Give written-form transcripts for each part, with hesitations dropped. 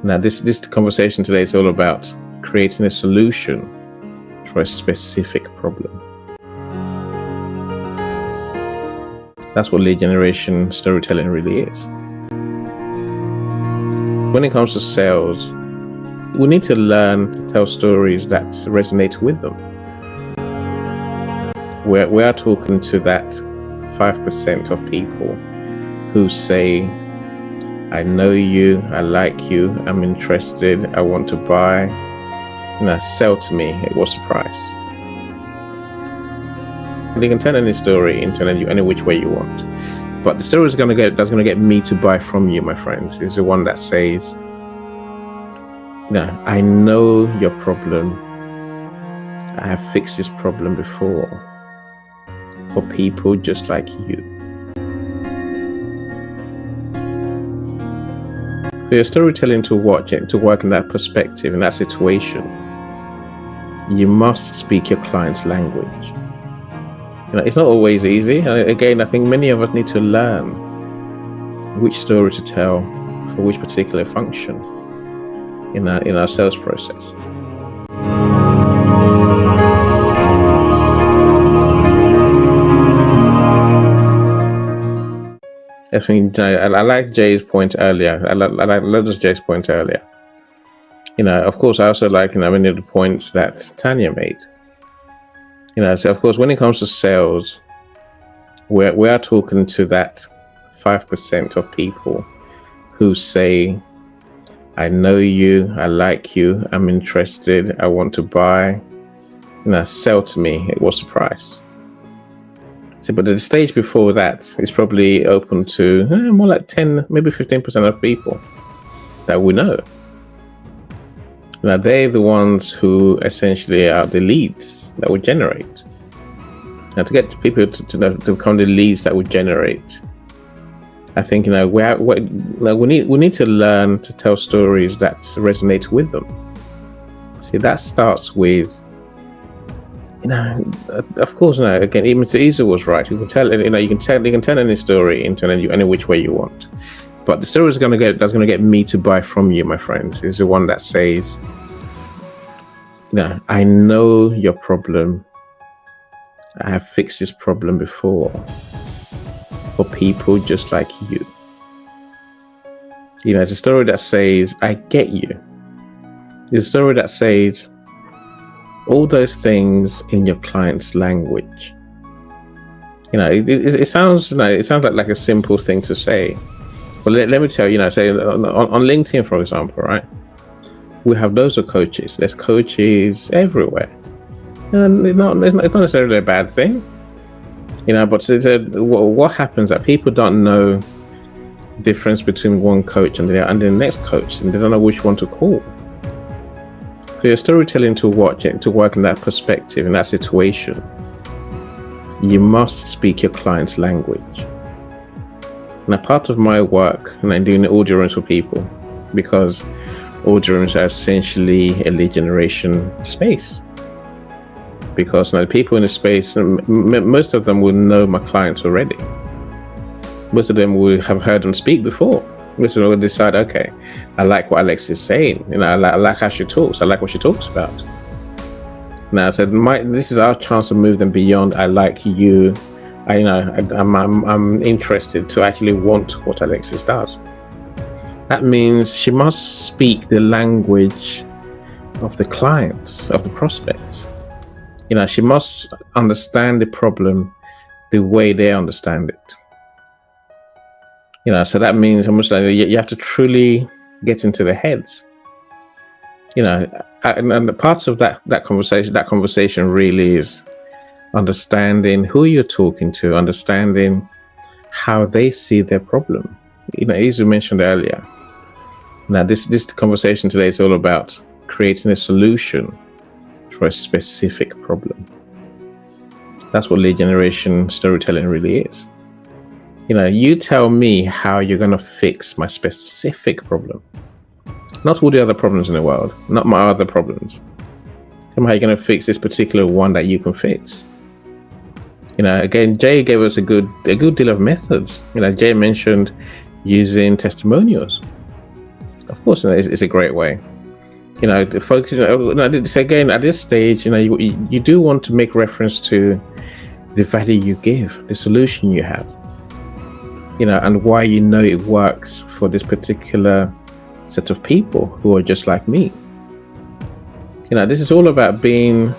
Now, this conversation today is all about creating a solution for a specific problem. That's what lead generation storytelling really is. When it comes to sales, we need to learn to tell stories that resonate with them. We are talking to that 5% of people who say, I know you, I like you, I'm interested, I want to buy, sell to me, what's the price? You can tell any story in telling you any which way you want. But the story that's going to get me to buy from you, my friends, is the one that says, I know your problem. I have fixed this problem before for people just like you. For your storytelling to work in that perspective, in that situation, you must speak your client's language. It's not always easy. Again, I think many of us need to learn which story to tell for which particular function in our sales process. I like Jay's point earlier. I like Jay's point earlier. Of course, I also like many of the points that Tanya made. So of course, when it comes to sales, we are talking to that 5% of people who say, I know you, I like you, I'm interested, I want to buy, sell to me, what's the price? So, but the stage before that is probably open to more like 10, maybe 15% of people that we know. They're the ones who essentially are the leads that would generate. Now, to get people to become the leads that would generate, I think we need to learn to tell stories that resonate with them. See, that starts with, of course, again, even Teresa was right. You can tell any story in telling you any which way you want. But the story that's going to get me to buy from you, my friends, is the one that says, I know your problem. I have fixed this problem before for people just like you. It's a story that says, I get you. It's a story that says all those things in your client's language. It sounds like a simple thing to say. But let me tell you, say on LinkedIn, for example, right? We have loads of coaches. There's coaches everywhere. And it's not necessarily a bad thing. But what happens is that people don't know the difference between one coach and the next coach, and they don't know which one to call. For your storytelling to work in that perspective, in that situation, you must speak your client's language. Now, part of my work, and I'm doing audio rooms for people, because audio rooms are essentially a lead generation space. Because now people in the space, most of them will know my clients already. Most of them will have heard them speak before. Most of them will decide, okay, I like what Alex is saying. I like how she talks. I like what she talks about. Now, so this is our chance to move them beyond. I like you. I'm interested to actually want what Alexis does. That means she must speak the language of the clients, of the prospects. She must understand the problem the way they understand it. So that means almost like you have to truly get into their heads. And the parts of that conversation really is understanding who you're talking to, understanding how they see their problem. As we mentioned earlier. Now, this conversation today is all about creating a solution for a specific problem. That's what lead generation storytelling really is. You tell me how you're going to fix my specific problem. Not all the other problems in the world, not my other problems. Tell me how you're going to fix this particular one that you can fix. Again, Jay gave us a good deal of methods. Jay mentioned using testimonials. Of of course, it's a great way. The focus. Again, at this stage, you do want to make reference to the value you give, the solution you have, and why it works for this particular set of people who are just like me. This is all about being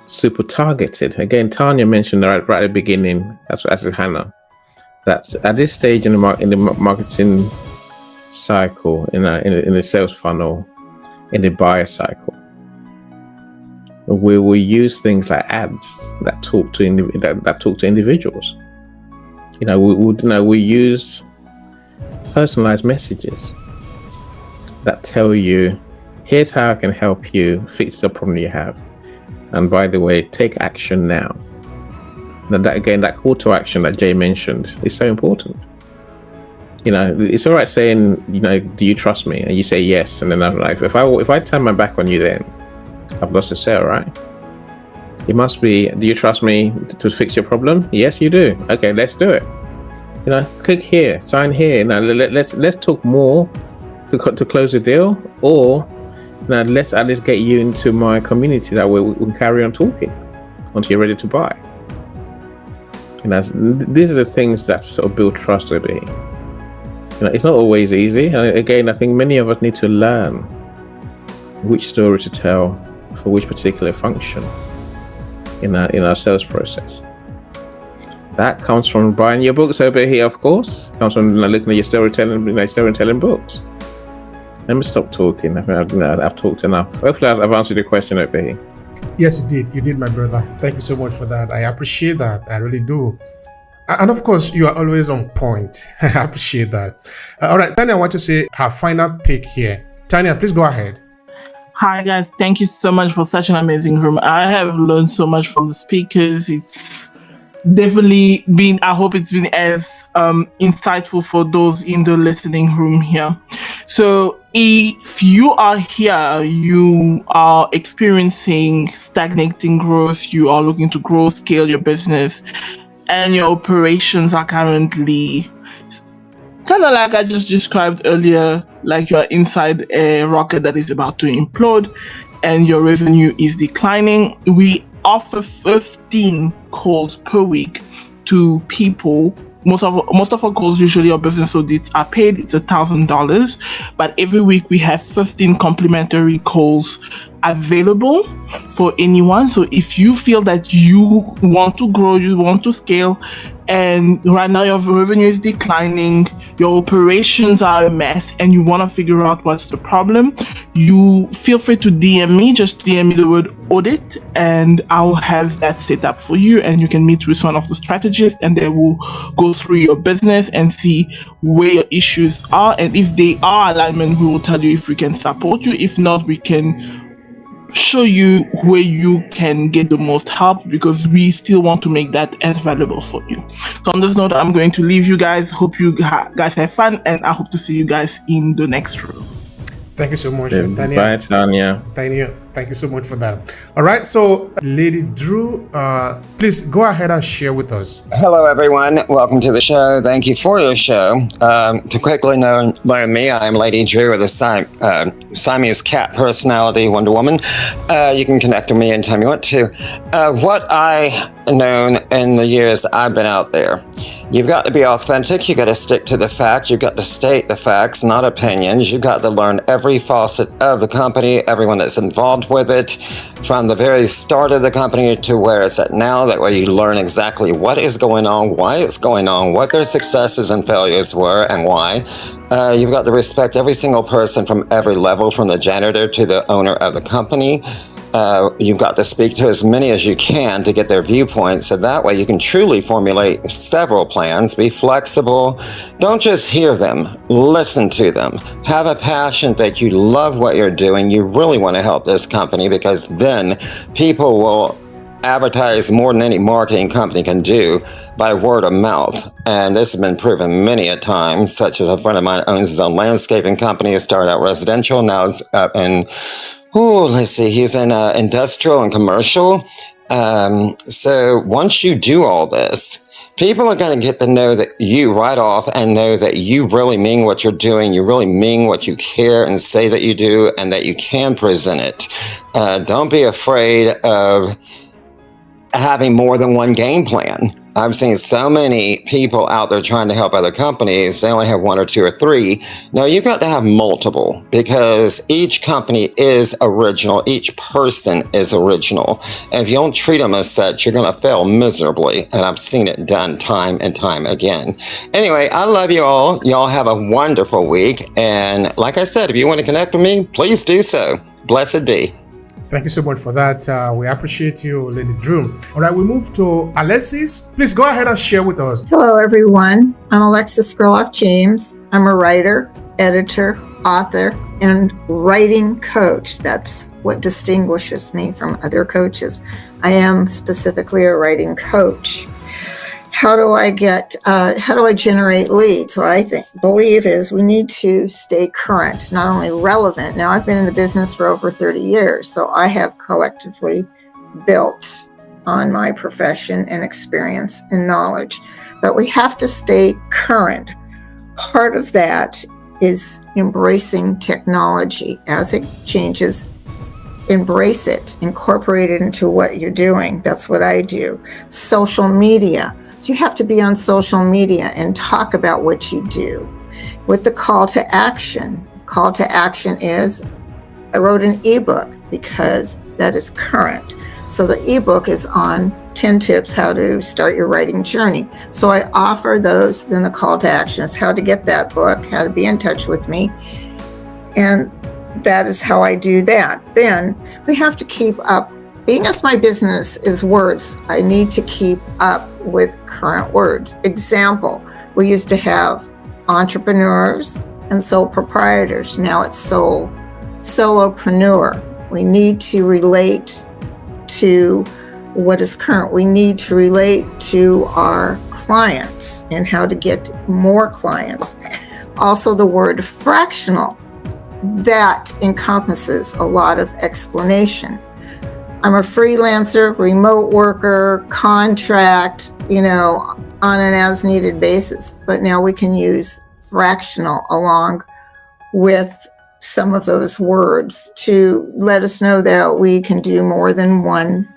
super targeted. Again, Tanya mentioned right at the beginning, as Hannah, that at this stage in the marketing cycle, in the sales funnel, in the buyer cycle, we will use things like ads that talk to individuals. We use personalized messages that tell you, here's how I can help you fix the problem you have, and by the way, take action now. Now that call to action that Jay mentioned is so important. It's all right saying, do you trust me? And you say yes, and then I'm like, if I turn my back on you, then I've lost a sale, right? It must be, do you trust me to fix your problem? Yes, you do. Okay, let's do it. Click here, sign here. Now let's talk more to close the deal, or now let's at least get you into my community. That way we can carry on talking until you're ready to buy. These are the things that sort of build trust, Obehi. It's not always easy. Again, I think many of us need to learn which story to tell for which particular function in our sales process. That comes from buying your books over here, of course. Comes from looking at your storytelling books. Let me stop talking. I've talked enough. Hopefully I've answered your question over here. Yes, you did. You did, my brother. Thank you so much for that. I appreciate that. I really do. And of course, you are always on point. I appreciate that. All right, Tanya, I want to say her final take here. Tanya, please go ahead. Hi, guys. Thank you so much for such an amazing room. I have learned so much from the speakers. It's definitely been, I hope it's been as insightful for those in the listening room here. So if you are here, you are experiencing stagnating growth, you are looking to grow, scale your business, and your operations are currently kind of like I just described earlier, like you're inside a rocket that is about to implode and your revenue is declining, we offer 15 calls per week to people. Most of our calls usually are business audits are paid. It's $1,000, but every week we have 15 complimentary calls available for anyone. So if you feel that you want to grow, you want to scale, and right now your revenue is declining, your operations are a mess, and you want to figure out what's the problem, you feel free to DM me. Just DM me the word audit, and I'll have that set up for you, and you can meet with one of the strategists, and they will go through your business and see where your issues are, and if they are alignment, we will tell you if we can support you. If not, we can show you where you can get the most help, because we still want to make that as valuable for you. So on this note, I'm going to leave you guys. Hope you guys have fun, and I hope to see you guys in the next room. Thank you so much, Tanya. Bye, Tanya. Tanya, thank you so much for that. All right, so Lady Drew, please go ahead and share with us. Hello, everyone. Welcome to the show. Thank you for your show. To quickly learn me, I'm Lady Drew with a Siamese cat personality, Wonder Woman. You can connect with me anytime you want to. What I known in the years I've been out there, you've got to be authentic. You got to stick to the fact. You've got to state the facts, not opinions. You've got to learn every facet of the company, everyone that's involved with it, from the very start of the company to where it's at now. That way you learn exactly what is going on, why it's going on, what their successes and failures were, and why. You've got to respect every single person from every level, from the janitor to the owner of the company. You've got to speak to as many as you can to get their viewpoints, so that way you can truly formulate several plans. Be flexible. Don't just hear them, listen to them. Have a passion that you love what you're doing. You really want to help this company, because then people will advertise more than any marketing company can do by word of mouth. And this has been proven many a time, such as a friend of mine owns his own landscaping company. He started out residential, now it's up in he's in industrial and commercial. So once you do all this, people are going to get to know that you right off and know that you really mean what you're doing. You really mean what you care and say that you do, and that you can present it. Don't be afraid of having more than one game plan. I've seen so many people out there trying to help other companies. They only have one or two or three. No, you've got to have multiple, because each company is original. Each person is original. And if you don't treat them as such, you're going to fail miserably. And I've seen it done time and time again. Anyway, I love you all. Y'all have a wonderful week. And like I said, if you want to connect with me, please do so. Blessed be. Thank you so much for that. We appreciate you, Lady Drew. All right, we move to Aclasses. Please go ahead and share with us. Hello, everyone. I'm Alexis Scurloff James. I'm a writer, editor, author, and writing coach. That's what distinguishes me from other coaches. I am specifically a writing coach. How do I generate leads? What I believe is we need to stay current, not only relevant. Now, I've been in the business for over 30 years, so I have collectively built on my profession and experience and knowledge, but we have to stay current. Part of that is embracing technology as it changes. Embrace it, incorporate it into what you're doing. That's what I do. Social media. So you have to be on social media and talk about what you do. With the call to action, the call to action is, I wrote an ebook because that is current. So the ebook is on 10 tips how to start your writing journey. So I offer those. Then the call to action is how to get that book, how to be in touch with me. And that is how I do that. Then we have to keep up. Being as my business is words, I need to keep up with current words. Example, we used to have entrepreneurs and sole proprietors. Now it's solopreneur. We need to relate to what is current. We need to relate to our clients and how to get more clients. Also, the word fractional, that encompasses a lot of explanation. I'm a freelancer, remote worker, contract, on an as-needed basis. But now we can use fractional along with some of those words to let us know that we can do more than one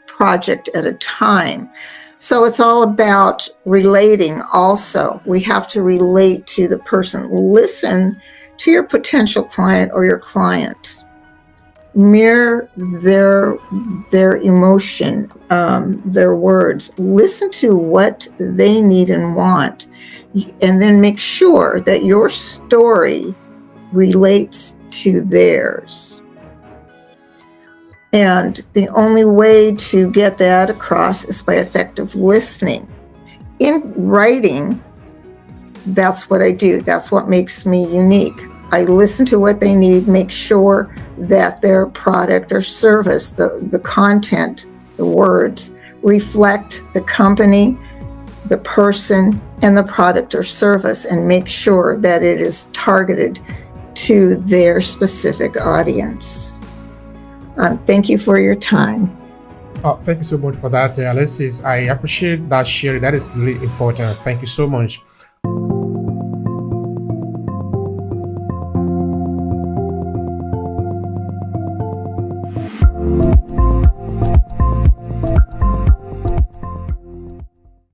project at a time. So it's all about relating also. We have to relate to the person. Listen to your potential client or your client. Mirror their emotion, their words. Listen to what they need and want, and then make sure that your story relates to theirs. And the only way to get that across is by effective listening. In writing, that's what I do. That's what makes me unique. I listen to what they need, make sure that their product or service, the content, the words, reflect the company, the person, and the product or service, and make sure that it is targeted to their specific audience. Thank you for your time. Thank you so much for that, Alexis. I appreciate that sharing. That is really important. Thank you so much.